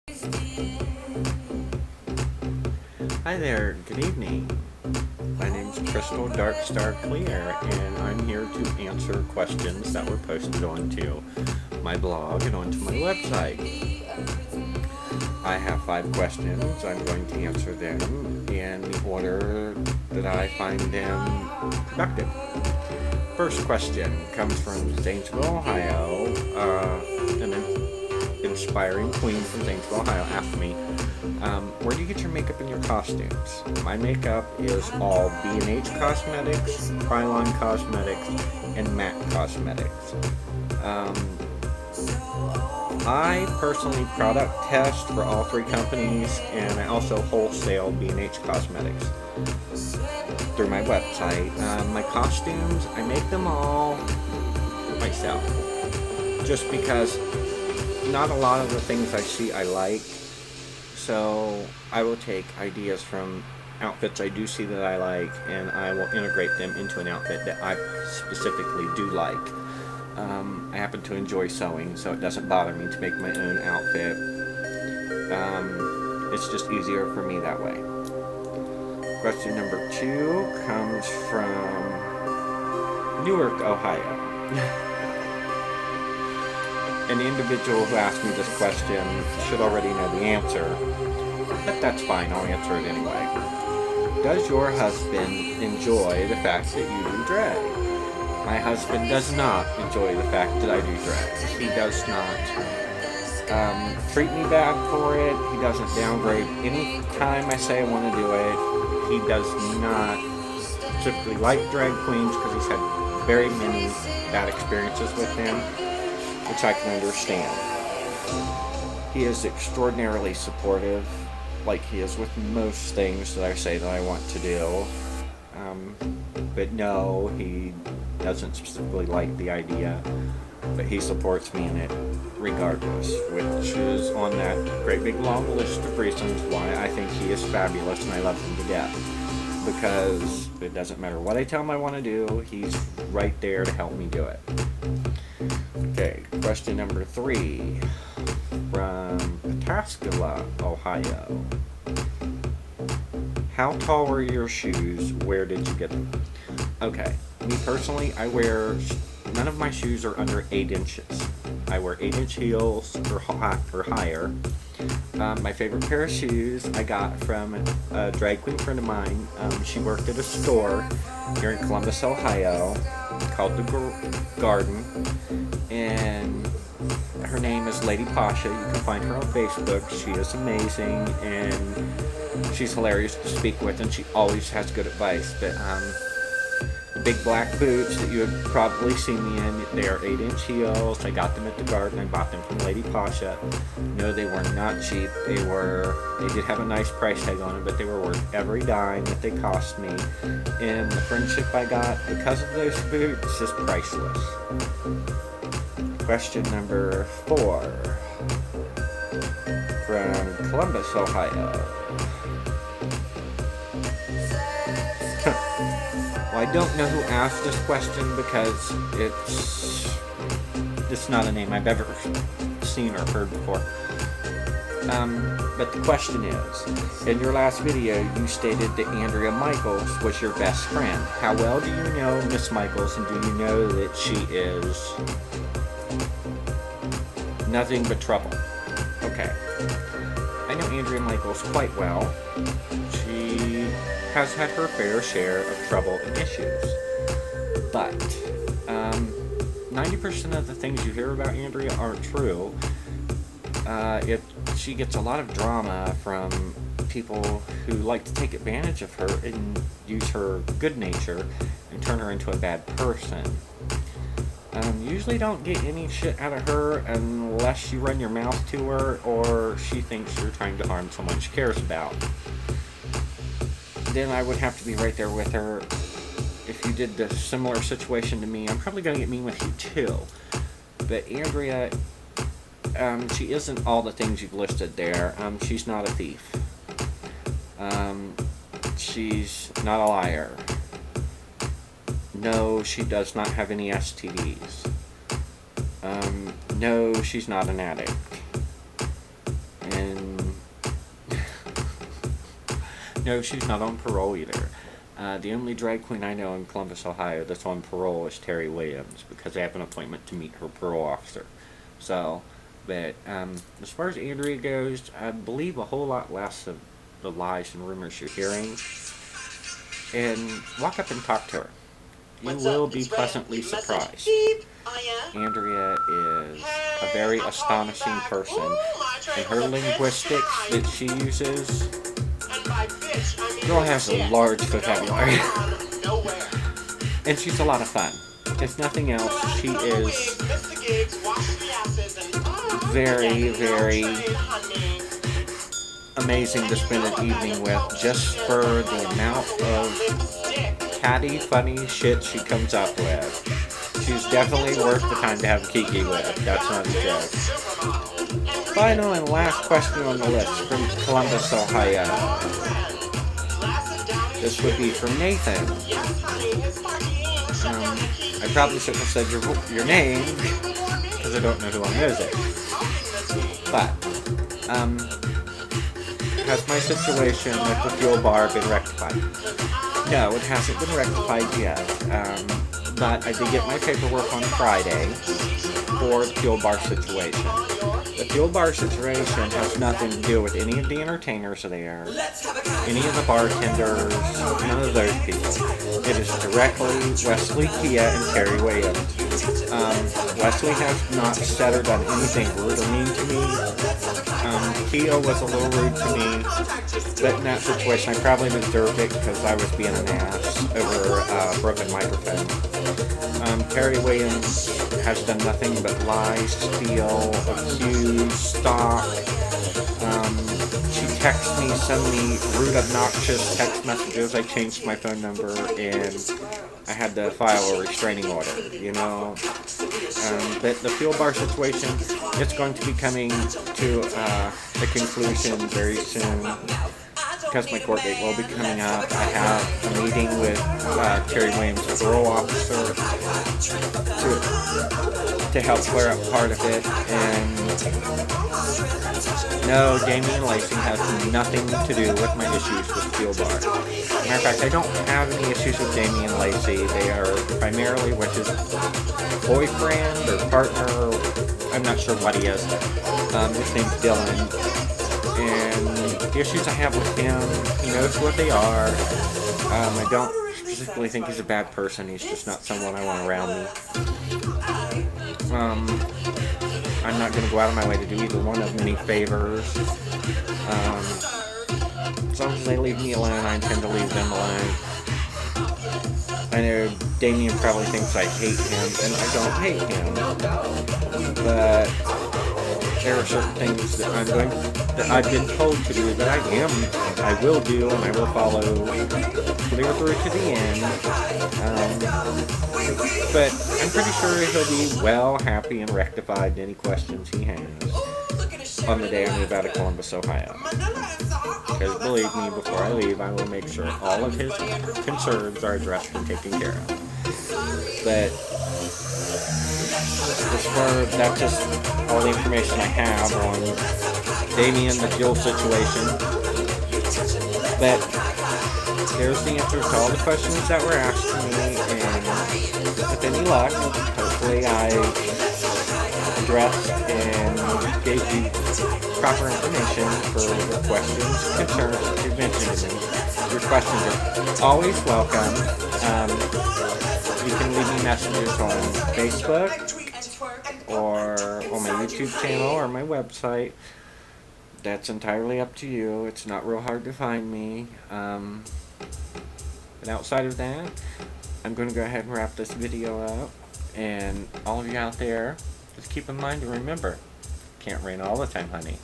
Hi there, good evening. My name's Crystal Darkstar Clear, and I'm here to answer questions that were posted onto my blog and onto my website. I have 5 questions. I'm going to answer them in the order that I find them productive. First question comes from Zanesville, Ohio. An inspiring queen from Zanesville, Ohio asked me, where do you get your makeup and your costumes? My makeup is all B&H Cosmetics, Krylon Cosmetics, and MAC Cosmetics. I personally product test for all 3 companies, and I also wholesale B&H Cosmetics through my website. My costumes, I make them all myself, just because not a lot of the things I see I like, so I will take ideas from outfits I do see that I like, and I will integrate them into an outfit that I specifically do like. I happen to enjoy sewing, so it doesn't bother me to make my own outfit. It's just easier for me that way. Question number 2 comes from Newark, Ohio. An individual who asked me this question should already know the answer, but that's fine, I'll answer it anyway. Does your husband enjoy the fact that you do drag? My husband does not enjoy the fact that I do drag. He does not treat me bad for it. He doesn't downgrade any time I say I want to do it. He does not typically like drag queens because he's had very many bad experiences with them, which I can understand. He is extraordinarily supportive, like he is with most things that I say that I want to do. But no, he doesn't specifically like the idea, but he supports me in it regardless, which is on that great big long list of reasons why I think he is fabulous and I love him to death. Because it doesn't matter what I tell him I want to do, he's right there to help me do it. Okay, question number 3 from Pataskala, Ohio. How tall were your shoes? Where did you get them? Okay, me personally, none of my shoes are under 8 inches. I wear 8-inch heels or higher. My favorite pair of shoes I got from a drag queen friend of mine. She worked at a store here in Columbus, Ohio, called The Garden, and her name is Lady Pasha. You can find her on Facebook. She is amazing, and she's hilarious to speak with, and she always has good advice. But the big black boots that you have probably seen me in, they are 8-inch heels. I got them at The Garden. I bought them from Lady Pasha. No, they were not cheap. They did have a nice price tag on them, but they were worth every dime that they cost me. And the friendship I got because of those boots is priceless. Question number 4 from Columbus, Ohio. Well, I don't know who asked this question because it's not a name I've ever seen or heard before. But the question is, in your last video, you stated that Andrea Michaels was your best friend. How well do you know Miss Michaels, and do you know that she is nothing but trouble? Okay. I know Andrea Michaels quite well. She has had her fair share of trouble and issues. But 90% of the things you hear about Andrea aren't true. She gets a lot of drama from people who like to take advantage of her and use her good nature and turn her into a bad person. Usually don't get any shit out of her unless you run your mouth to her or she thinks you're trying to harm someone she cares about. Then I would have to be right there with her. If you did the similar situation to me, I'm probably going to get mean with you too. But Andrea, she isn't all the things you've listed there. She's not a thief. She's not a liar. No, she does not have any STDs. No, she's not an addict. And No, she's not on parole either. The only drag queen I know in Columbus, Ohio that's on parole is Terry Williams because I have an appointment to meet her parole officer. So, but as far as Andrea goes, I believe a whole lot less of the lies and rumors you're hearing. And walk up and talk to her. You will be pleasantly surprised. Andrea is a very astonishing person, and her linguistics that she uses, girl has a large vocabulary, and she's a lot of fun. If nothing else, she is very, very amazing to spend an evening with, just for the amount of catty, funny shit she comes up with. She's definitely worth the time to have Kiki with. That's not a joke. Final and last question on the list from Columbus, Ohio. This would be from Nathan. I probably shouldn't have said your name because I don't know who I'm using. But has my situation with the fuel bar been rectified? No, it hasn't been rectified yet. But I did get my paperwork on Friday for the fuel bar situation. The fuel bar situation has nothing to do with any of the entertainers there, any of the bartenders, none of those people. It is directly Wesley Kia and Terry Williams. Wesley has not said or done anything rude or mean to me. Kia was a little rude to me, but in that situation I probably deserved it because I was being an ass over a broken microphone. Terry Williams has done nothing but lie, steal, accuse, stalk. She texts me so many rude, obnoxious text messages. I changed my phone number and I had to file a restraining order, you know. But the fuel bar situation, it's going to be coming to a conclusion very soon because my court date will be coming up. I have a meeting with Terry Williams, the parole officer, to help clear up part of it. And no, Damian Lacey has nothing to do with my issues with Fuel Bar. Matter of fact, I don't have any issues with Damian Lacey. They are primarily with his boyfriend or partner. I'm not sure what he is. His name's Dylan. And the issues I have with him, he knows what they are. I don't specifically think he's a bad person. He's just not someone I want around me. I'm not going to go out of my way to do either one of them any favors. As long as they leave me alone, I intend to leave them alone. I know Damien probably thinks I hate him, and I don't hate him. But there are certain things that I've been told to do that I will do, and I will follow clear through to the end. But I'm pretty sure he'll be well, happy, and rectified any questions he has on the day I move out of Columbus, Ohio. Because believe me, before I leave, I will make sure all of his concerns are addressed and taken care of. But that's just all the information I have on Damien, the Jill situation. But there's the answers to all the questions that were asked to me, and with any luck, hopefully I addressed and gave you proper information for the questions, concerns that you mentioned to me. Your questions are always welcome. You can leave me messages on Facebook or on my YouTube channel or my website. That's entirely up to you. It's not real hard to find me. But outside of that, I'm going to go ahead and wrap this video up. And all of you out there, just keep in mind to remember, can't rain all the time, honey.